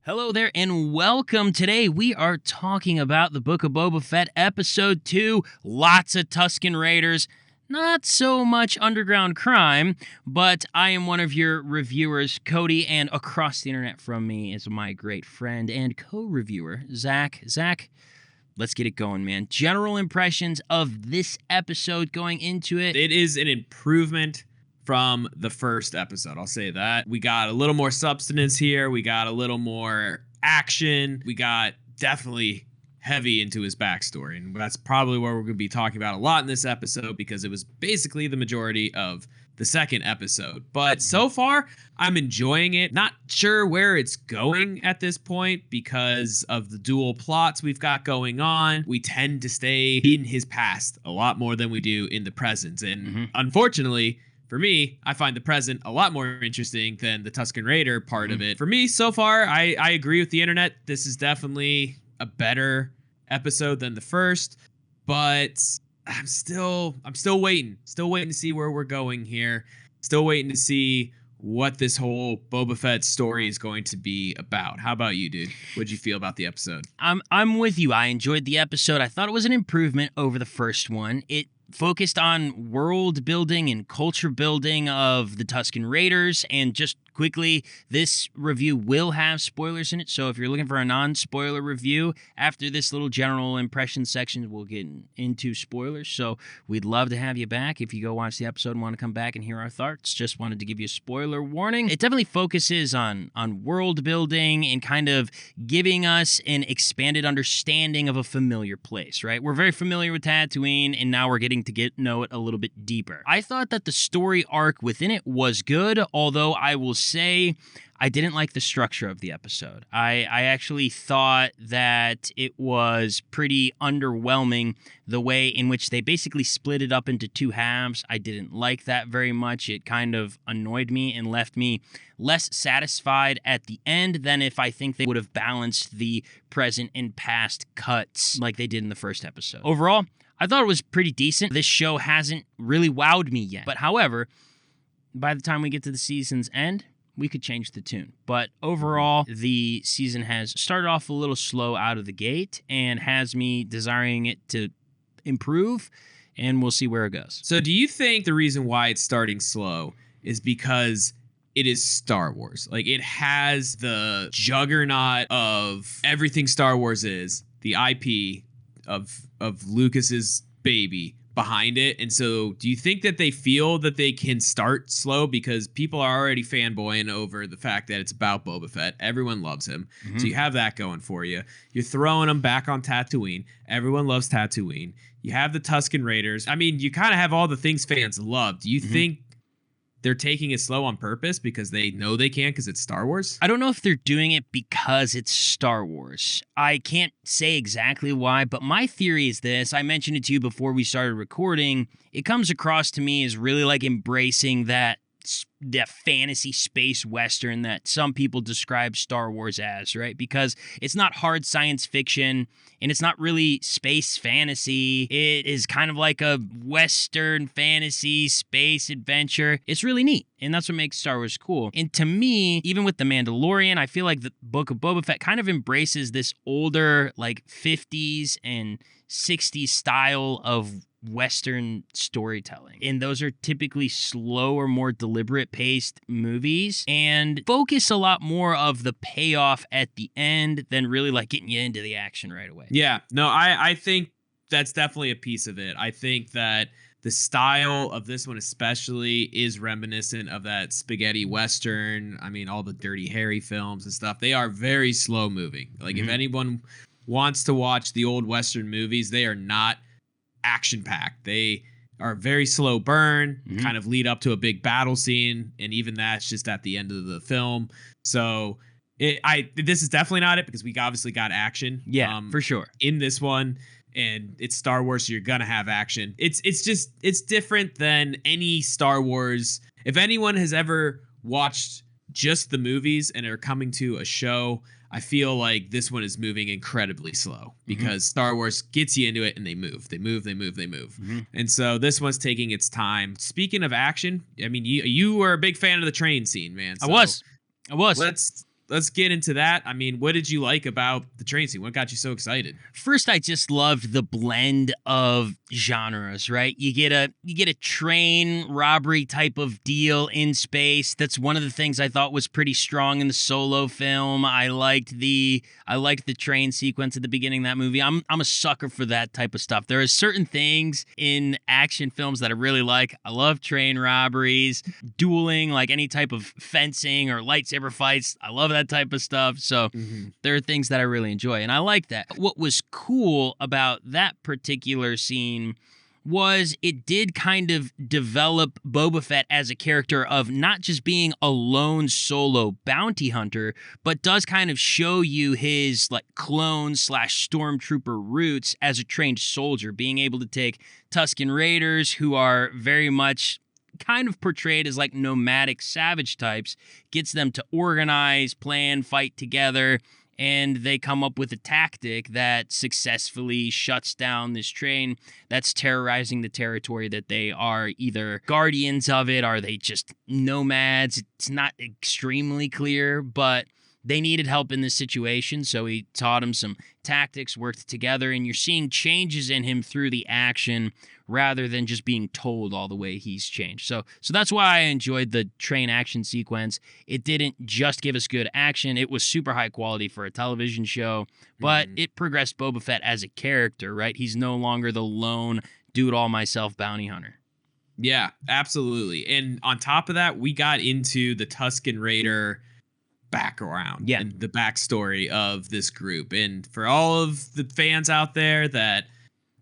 Hello there and welcome. Today we are talking about the Book of Boba Fett Episode 2. Lots of Tusken Raiders. Not so much underground crime, but I am one of your reviewers, Cody, and across the internet from me is my great friend and co-reviewer, Zach. Zach, let's get it going, man. General impressions of this episode going into it. It is an improvement from the first episode, I'll say that. We got a little more substance here. We got a little more action. We got definitely heavy into his backstory. And that's probably what we're going to be talking about a lot in this episode because it was basically the majority of the second episode. But so far, I'm enjoying it. Not sure where it's going at this point because of the dual plots we've got going on. We tend to stay in his past a lot more than we do in the present. And unfortunately, for me, I find the present a lot more interesting than the Tusken Raider part of it. For me, so far, I agree with the internet. This is definitely a better episode than the first, but I'm still waiting. Still waiting to see where we're going here. Still waiting to see what this whole Boba Fett story is going to be about. How about you, dude? What'd you feel about the episode? I'm with you. I enjoyed the episode. I thought it was an improvement over the first one. It focused on world building and culture building of the Tusken Raiders. And just quickly, this review will have spoilers in it. So if you're looking for a non-spoiler review, after this little general impression section, we'll get into spoilers. So we'd love to have you back. If you go watch the episode and want to come back and hear our thoughts, just wanted to give you a spoiler warning. It definitely focuses on world building and kind of giving us an expanded understanding of a familiar place, right? We're very familiar with Tatooine, and now we're getting to know it a little bit deeper. I thought that the story arc within it was good, although I will say I didn't like the structure of the episode. I actually thought that it was pretty underwhelming the way in which they basically split it up into two halves. I didn't like that very much. It kind of annoyed me and left me less satisfied at the end than if I think they would have balanced the present and past cuts like they did in the first episode. Overall, I thought it was pretty decent. This show hasn't really wowed me yet. But however, by the time we get to the season's end, we could change the tune. But overall, the season has started off a little slow out of the gate and has me desiring it to improve, and we'll see where it goes. So do you think the reason why it's starting slow is because it is Star Wars? Like, it has the juggernaut of everything Star Wars is, the IP of Lucas's baby behind it. And so do you think that they feel that they can start slow because people are already fanboying over the fact that it's about Boba Fett? Everyone loves him. So you have that going for you. You're throwing him back on Tatooine. Everyone loves Tatooine. You have the Tusken Raiders. I mean, you kind of have all the things fans love. Do you think they're taking it slow on purpose because they know they can because it's Star Wars? I don't know if they're doing it because it's Star Wars. I can't say exactly why, but my theory is this. I mentioned it to you before we started recording. It comes across to me as really like embracing that fantasy space western that some people describe Star Wars as, right? Because it's not hard science fiction and it's not really space fantasy. It is kind of like a western fantasy space adventure. It's really neat, and that's what makes Star Wars cool. And to me, even with The Mandalorian, I feel like the Book of Boba Fett kind of embraces this older, like 50s and 60s style of Western storytelling. And those are typically slower, more deliberate paced movies and focus a lot more of the payoff at the end than really like getting you into the action right away. Yeah, no, I think that's definitely a piece of it. I think that the style of this one especially is reminiscent of that spaghetti Western. I mean, all the Dirty Harry films and stuff, they are very slow moving. Like if anyone wants to watch the old Western movies, they are not action-packed. They are very slow burn, kind of lead up to a big battle scene, and even that's just at the end of the film. So this is definitely not it because we obviously got action. Yeah, for sure. In this one, and it's Star Wars, so you're gonna have action. It's different than any Star Wars. If anyone has ever watched just the movies and are coming to a show, I feel like this one is moving incredibly slow because Star Wars gets you into it and they move. And so this one's taking its time. Speaking of action, I mean, you were a big fan of the train scene, man. So I was. Let's let's get into that. I mean, what did you like about the train scene? What got you so excited? First, I just loved the blend of genres, right? You get a train robbery type of deal in space. That's one of the things I thought was pretty strong in the Solo film. I liked the train sequence at the beginning of that movie. I'm a sucker for that type of stuff. There are certain things in action films that I really like. I love train robberies, dueling, like any type of fencing or lightsaber fights. I love that type of stuff. So there are things that I really enjoy, and I like that. What was cool about that particular scene was it did kind of develop Boba Fett as a character of not just being a lone solo bounty hunter, but does kind of show you his like clone / stormtrooper roots as a trained soldier, being able to take Tusken Raiders, who are very much kind of portrayed as like nomadic savage types, gets them to organize, plan, fight together, and they come up with a tactic that successfully shuts down this train that's terrorizing the territory that they are either guardians of it, are they just nomads? It's not extremely clear, but they needed help in this situation, so he taught him some tactics, worked together, and you're seeing changes in him through the action rather than just being told all the way he's changed. So that's why I enjoyed the train action sequence. It didn't just give us good action. It was super high quality for a television show, but it progressed Boba Fett as a character, right? He's no longer the lone do-it-all-myself bounty hunter. Yeah, absolutely. And on top of that, we got into the Tusken Raider background and the backstory of this group. And for all of the fans out there that,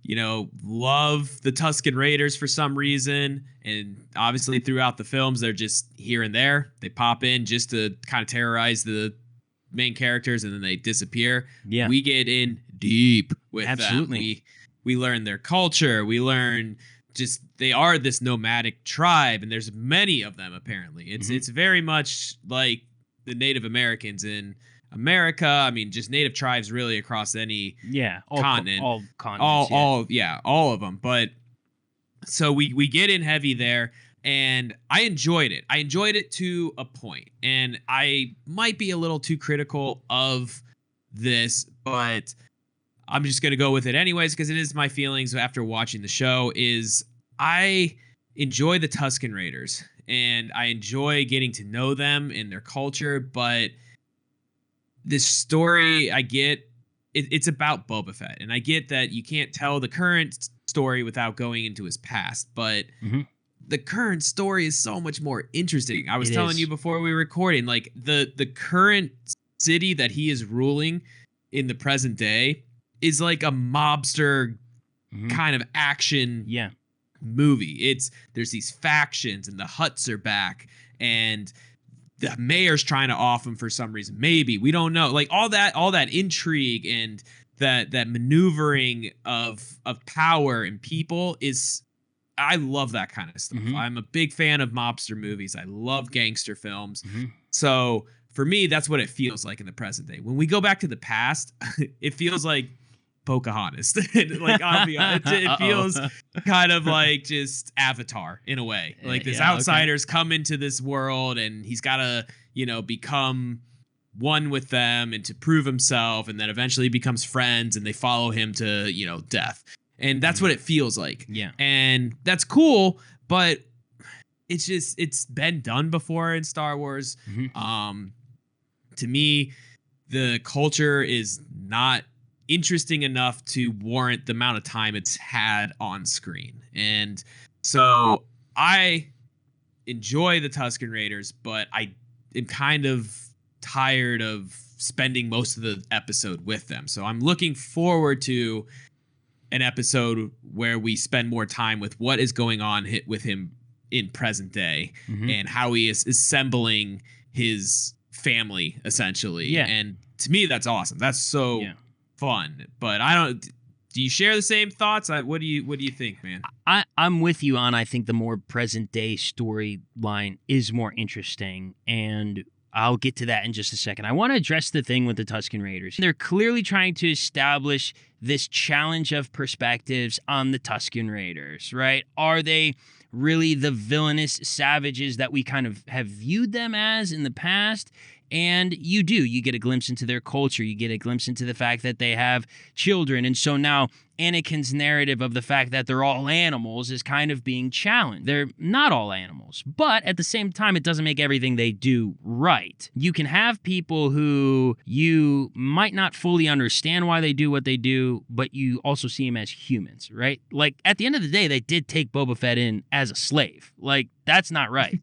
you know, love the Tusken Raiders for some reason, and obviously throughout the films, they're just here and there. They pop in just to kind of terrorize the main characters, and then they disappear. Yeah. We get in deep with Absolutely. them. We learn their culture. We learn just they are this nomadic tribe, and there's many of them apparently. It's very much like the Native Americans in America. I mean, just native tribes really across any continent. All continents. All of them. But so we get in heavy there, and I enjoyed it. I enjoyed it to a point, and I might be a little too critical of this, but I'm just going to go with it anyways, because it is my feelings after watching the show. Is I enjoy the Tusken Raiders, and I enjoy getting to know them and their culture, but this story, I get it's about Boba Fett, and I get that you can't tell the current story without going into his past, but the current story is so much more interesting. I was telling you before we were recording, like the current city that he is ruling in the present day is like a mobster kind of action movie. There's these factions, and the Hutts are back, and the mayor's trying to off him for some reason. Maybe, we don't know. Like all that intrigue and that maneuvering of power and people is, I love that kind of stuff. I'm a big fan of mobster movies. I love gangster films. So for me, that's what it feels like in the present day. When we go back to the past, it feels like Pocahontas. Like, I'll be honest, it feels kind of like just Avatar in a way. Like this outsider's come into this world, and he's got to, you know, become one with them and to prove himself, and then eventually becomes friends, and they follow him to, you know, death. And that's what it feels like. Yeah. And that's cool, but it's been done before in Star Wars. To me, the culture is not interesting enough to warrant the amount of time it's had on screen. And so I enjoy the Tusken Raiders, but I am kind of tired of spending most of the episode with them. So I'm looking forward to an episode where we spend more time with what is going on with him in present day and how he is assembling his family, essentially. And to me, that's awesome. That's so fun. But do you share the same thoughts? What do you think, man? I'm with you on, I think the more present day storyline is more interesting, and I'll get to that in just a second. I want to address the thing with the Tusken Raiders. They're clearly trying to establish this challenge of perspectives on the Tusken Raiders, right? Are they really the villainous savages that we kind of have viewed them as in the past? And you get a glimpse into their culture. You get a glimpse into the fact that they have children. And so now Anakin's narrative of the fact that they're all animals is kind of being challenged. They're not all animals, but at the same time, it doesn't make everything they do right. You can have people who you might not fully understand why they do what they do, but you also see them as humans, right? Like, at the end of the day, they did take Boba Fett in as a slave. Like, that's not right.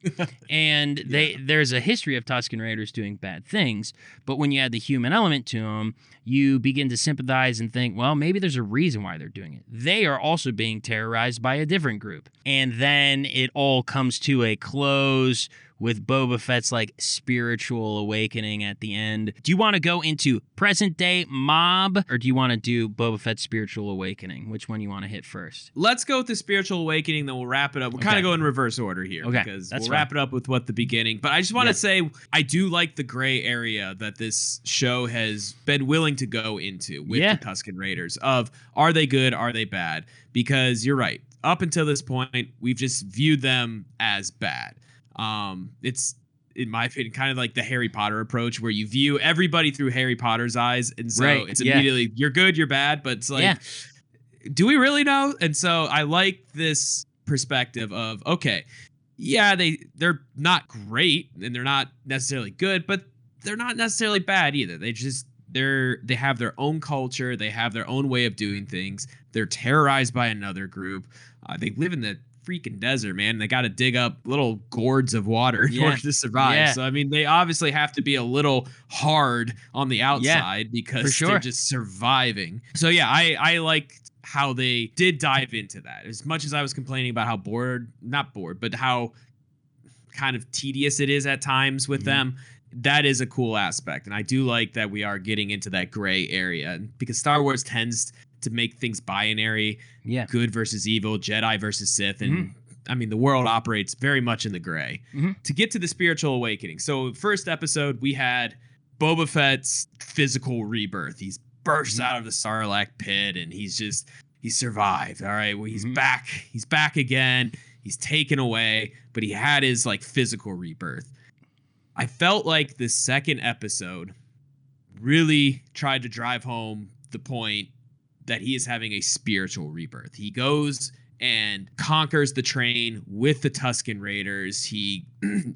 And there's a history of Tusken Raiders doing bad things, but when you add the human element to them, you begin to sympathize and think, well, maybe there's a reason why they're doing it. They are also being terrorized by a different group. And then it all comes to a close with Boba Fett's like spiritual awakening at the end. Do you want to go into present day mob, or do you want to do Boba Fett's spiritual awakening? Which one you want to hit first? Let's go with the spiritual awakening, then we'll wrap it up. We'll kind of go in reverse order here because we'll wrap it up with what the beginning. But I just want to say I do like the gray area that this show has been willing to go into with the Tusken Raiders of, are they good, are they bad? Because you're right. Up until this point, we've just viewed them as bad. It's, in my opinion, kind of like the Harry Potter approach where you view everybody through Harry Potter's eyes. And so it's immediately, you're good, you're bad, but it's like, do we really know? And so I like this perspective of, okay, yeah, they're not great and they're not necessarily good, but they're not necessarily bad either. They have their own culture. They have their own way of doing things. They're terrorized by another group. They live in the freaking desert, man. They got to dig up little gourds of water in order to survive. So, I mean, they obviously have to be a little hard on the outside because they're just surviving. So, yeah, I like how they did dive into that. As much as I was complaining about how not bored, but how kind of tedious it is at times with them, that is a cool aspect. And I do like that we are getting into that gray area because Star Wars tends to make things binary, good versus evil, Jedi versus Sith. And I mean, the world operates very much in the gray. To get to the spiritual awakening. So first episode, we had Boba Fett's physical rebirth. He's bursts out of the Sarlacc pit and he survived. All right. Well, he's back. He's back again. He's taken away, but he had his like physical rebirth. I felt like the second episode really tried to drive home the point that he is having a spiritual rebirth. He goes and conquers the train with the Tusken Raiders. He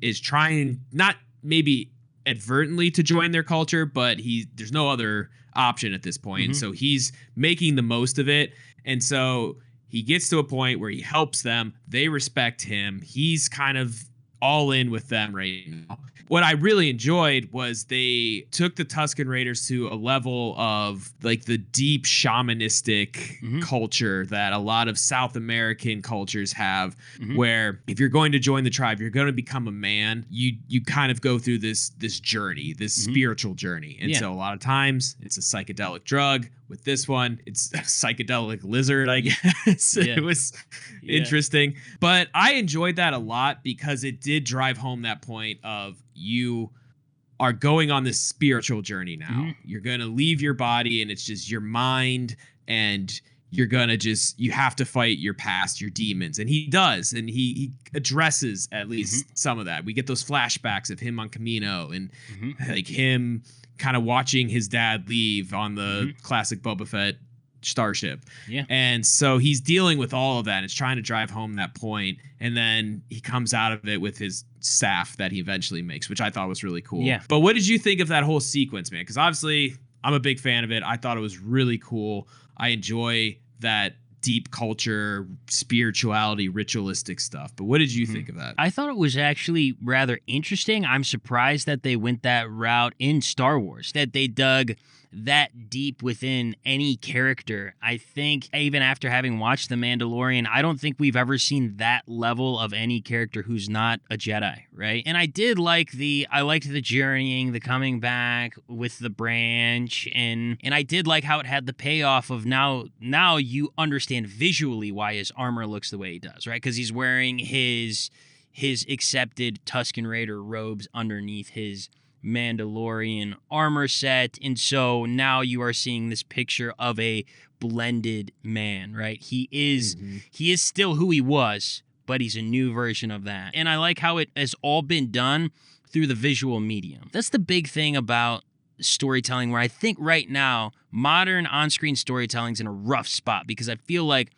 is trying, not maybe advertently to join their culture, but there's no other option at this point. So he's making the most of it. And so he gets to a point where he helps them. They respect him. He's kind of all in with them right now. What I really enjoyed was they took the Tusken Raiders to a level of like the deep shamanistic culture that a lot of South American cultures have, where if you're going to join the tribe, you're going to become a man. You kind of go through this journey, this spiritual journey. And so a lot of times it's a psychedelic drug. With this one, it's a psychedelic lizard, I guess. It was interesting. But I enjoyed that a lot because it did drive home that point of you are going on this spiritual journey now. You're going to leave your body and it's just your mind, and you're going to you have to fight your past, your demons. And he does. And he addresses at least some of that. We get those flashbacks of him on Kamino and like him kind of watching his dad leave on the classic Boba Fett starship. And so he's dealing with all of that. And it's trying to drive home that point. And then he comes out of it with his staff that he eventually makes, which I thought was really cool. But what did you think of that whole sequence, man? Because obviously I'm a big fan of it. I thought it was really cool. I enjoy that deep culture, spirituality, ritualistic stuff. But what did you think of that? I thought it was actually rather interesting. I'm surprised that they went that route in Star Wars, that they dug that deep within any character. I think even after having watched The Mandalorian, I don't think we've ever seen that level of any character who's not a Jedi, right? And I liked the journeying, the coming back with the branch, and I did like how it had the payoff of now you understand visually why his armor looks the way he does, right? Because he's wearing his accepted Tusken Raider robes underneath his Mandalorian armor set, and so now you are seeing this picture of a blended man, right? He is still who he was, but he's a new version of that. And I like how it has all been done through the visual medium. That's the big thing about storytelling, where I think right now modern on-screen storytelling's in a rough spot, because I feel like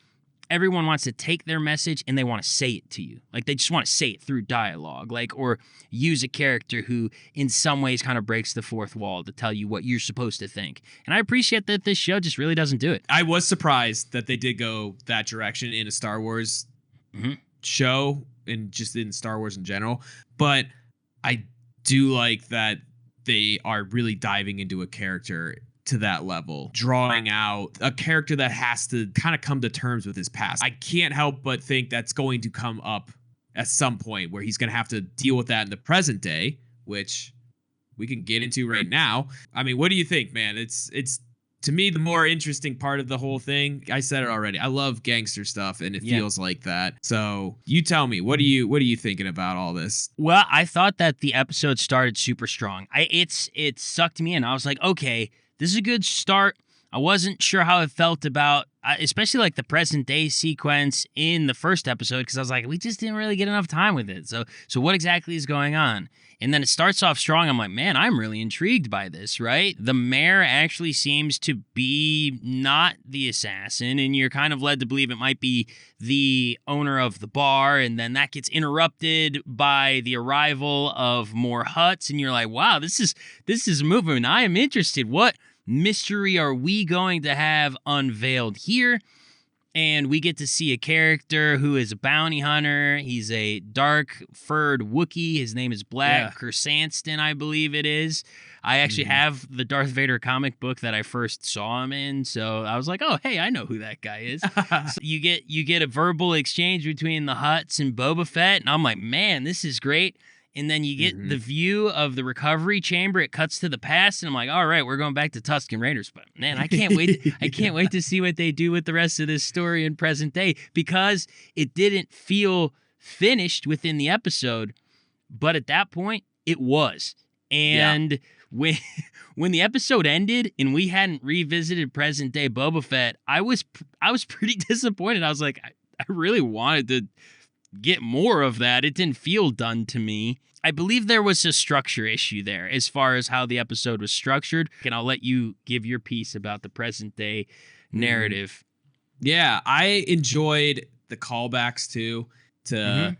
everyone wants to take their message and they want to say it to you. Like, they just want to say it through dialogue, like, or use a character who in some ways kind of breaks the fourth wall to tell you what you're supposed to think. And I appreciate that this show just really doesn't do it. I was surprised that they did go that direction in a Star Wars show, and just in Star Wars in general. But I do like that they are really diving into a character to that level, drawing out a character that has to kind of come to terms with his past. I can't help but think that's going to come up at some point, where he's going to have to deal with that in the present day, which we can get into right now. I mean, what do you think, man? It's to me the more interesting part of the whole thing. I said it already. I love gangster stuff, and it feels like that. So you tell me, what are you thinking about all this? Well, I thought that the episode started super strong. It sucked me in. I was like, okay, this is a good start. I wasn't sure how it felt about, especially like the present day sequence in the first episode, because I was like, we just didn't really get enough time with it. So what exactly is going on? And then it starts off strong. I'm like, man, I'm really intrigued by this, right? The mayor actually seems to be not the assassin, and you're kind of led to believe it might be the owner of the bar, and then that gets interrupted by the arrival of more Hutts, and you're like, wow, this is moving. I am interested. What mystery are we going to have unveiled here? And we get to see a character who is a bounty hunter. He's a dark-furred Wookiee. His name is Black Chrysanthemum, I believe it is. I actually have the Darth Vader comic book that I first saw him in, so I was like, oh, hey, I know who that guy is. So you get a verbal exchange between the Hutts and Boba Fett, and I'm like, man, this is great. And then you get the view of the recovery chamber. It cuts to the past, and I'm like, all right, we're going back to Tusken Raiders. But man, I can't wait. I can't wait to see what they do with the rest of this story in present day, because it didn't feel finished within the episode, but at that point, it was. And when the episode ended and we hadn't revisited present day Boba Fett, I was pretty disappointed. I was like, I really wanted to get more of that. It didn't feel done to me. I believe there was a structure issue there as far as how the episode was structured, and I'll let you give your piece about the present day narrative. Yeah, I enjoyed the callbacks too to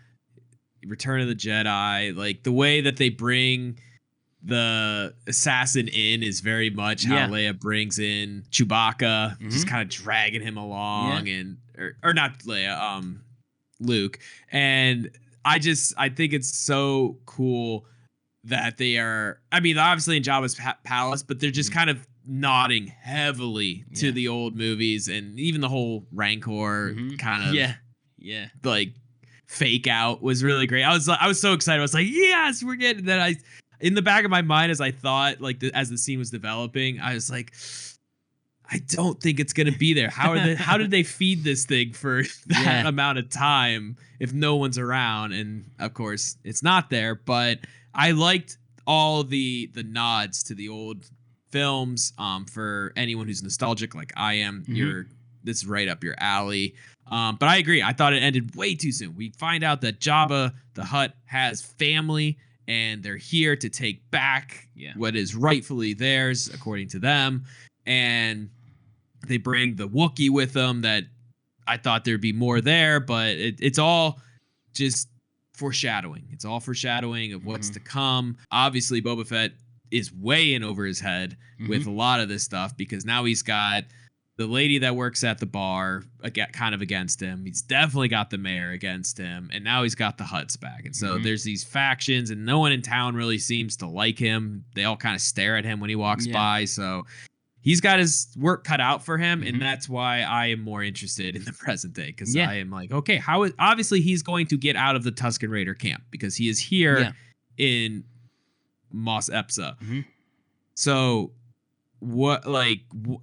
Return of the Jedi. Like, the way that they bring the assassin in is very much how Leia brings in Chewbacca, just kind of dragging him along, and or not Leia, Luke. And I think it's so cool that they are, I mean, obviously in Jabba's palace, but they're just kind of nodding heavily to the old movies, and even the whole Rancor kind of like fake out was really great. I was so excited. I was like, yes, we're getting that. In the back of my mind, as I thought, like, as the scene was developing, I was like, I don't think it's gonna be there. How did they feed this thing for that amount of time if no one's around? And of course, it's not there. But I liked all the nods to the old films. For anyone who's nostalgic like I am, this is right up your alley. But I agree. I thought it ended way too soon. We find out that Jabba the Hutt has family, and they're here to take back what is rightfully theirs, according to them. And they bring the Wookiee with them that I thought there'd be more there, but it's all just foreshadowing. It's all foreshadowing of what's to come. Obviously, Boba Fett is way in over his head with a lot of this stuff, because now he's got the lady that works at the bar kind of against him. He's definitely got the mayor against him, and now he's got the Hutts back. And so there's these factions, and no one in town really seems to like him. They all kind of stare at him when he walks by. So he's got his work cut out for him, and that's why I am more interested in the present day, because I am like, okay, obviously he's going to get out of the Tusken Raider camp, because he is here in Mos Espa. So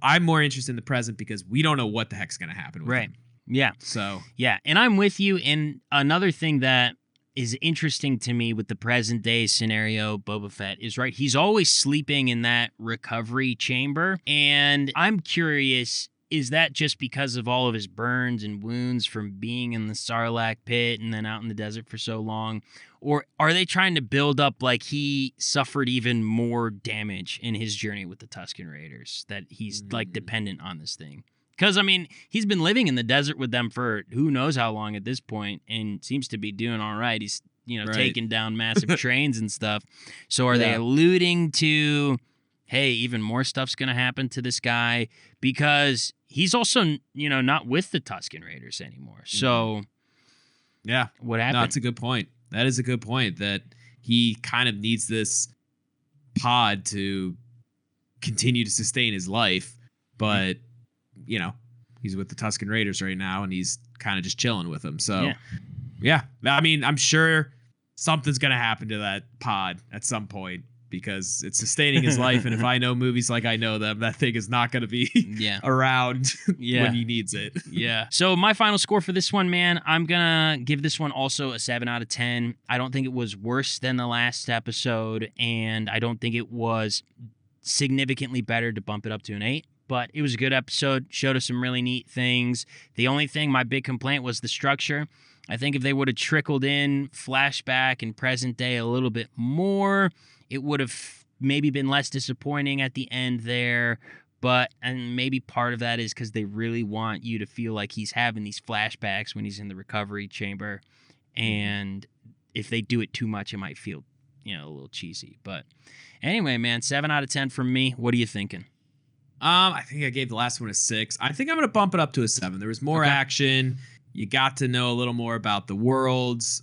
I'm more interested in the present, because we don't know what the heck's going to happen with him. Yeah. So and I'm with you. And another thing that is interesting to me with the present day scenario, Boba Fett, is he's always sleeping in that recovery chamber. And I'm curious, is that just because of all of his burns and wounds from being in the Sarlacc pit and then out in the desert for so long? Or are they trying to build up like he suffered even more damage in his journey with the Tusken Raiders, that he's like dependent on this thing? Because, I mean, he's been living in the desert with them for who knows how long at this point and seems to be doing all right. He's, taking down massive trains and stuff. So are they alluding to, hey, even more stuff's going to happen to this guy? Because he's also, not with the Tusken Raiders anymore. So, yeah. What happened? No, that's a good point. That is a good point, that he kind of needs this pod to continue to sustain his life. But, he's with the Tusken Raiders right now, and he's kind of just chilling with them. So, yeah. I mean, I'm sure something's going to happen to that pod at some point, because it's sustaining his life. And if I know movies like I know them, that thing is not going to be around when he needs it. Yeah. So my final score for this one, man, I'm going to give this one also a 7 out of 10. I don't think it was worse than the last episode, and I don't think it was significantly better to bump it up to an 8. But it was a good episode, showed us some really neat things. The only thing, my big complaint, was the structure. I think if they would have trickled in flashback and present day a little bit more, it would have maybe been less disappointing at the end there. And maybe part of that is because they really want you to feel like he's having these flashbacks when he's in the recovery chamber. And if they do it too much, it might feel, a little cheesy. But anyway, man, 7 out of 10 from me. What are you thinking? I think I gave the last one a 6. I think I'm going to bump it up to a 7. There was more action. You got to know a little more about the worlds.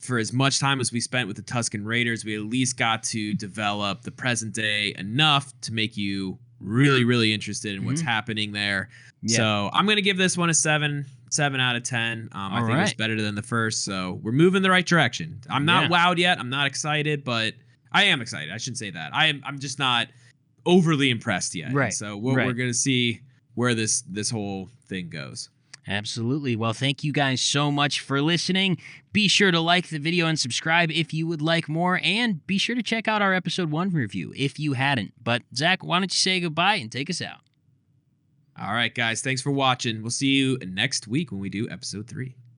For as much time as we spent with the Tusken Raiders, we at least got to develop the present day enough to make you really, really interested in what's happening there. Yeah. So I'm going to give this one a 7 out of 10. I think it's better than the first. So we're moving the right direction. I'm not wowed yet. I'm not excited, but I am excited. I shouldn't say that. I'm just not overly impressed yet. Right. So we're going to see where this whole thing goes. Absolutely. Well, thank you guys so much for listening. Be sure to like the video and subscribe if you would like more, and be sure to check out our episode 1 review if you hadn't. But Zach, why don't you say goodbye and take us out? All right, guys. Thanks for watching. We'll see you next week when we do episode 3.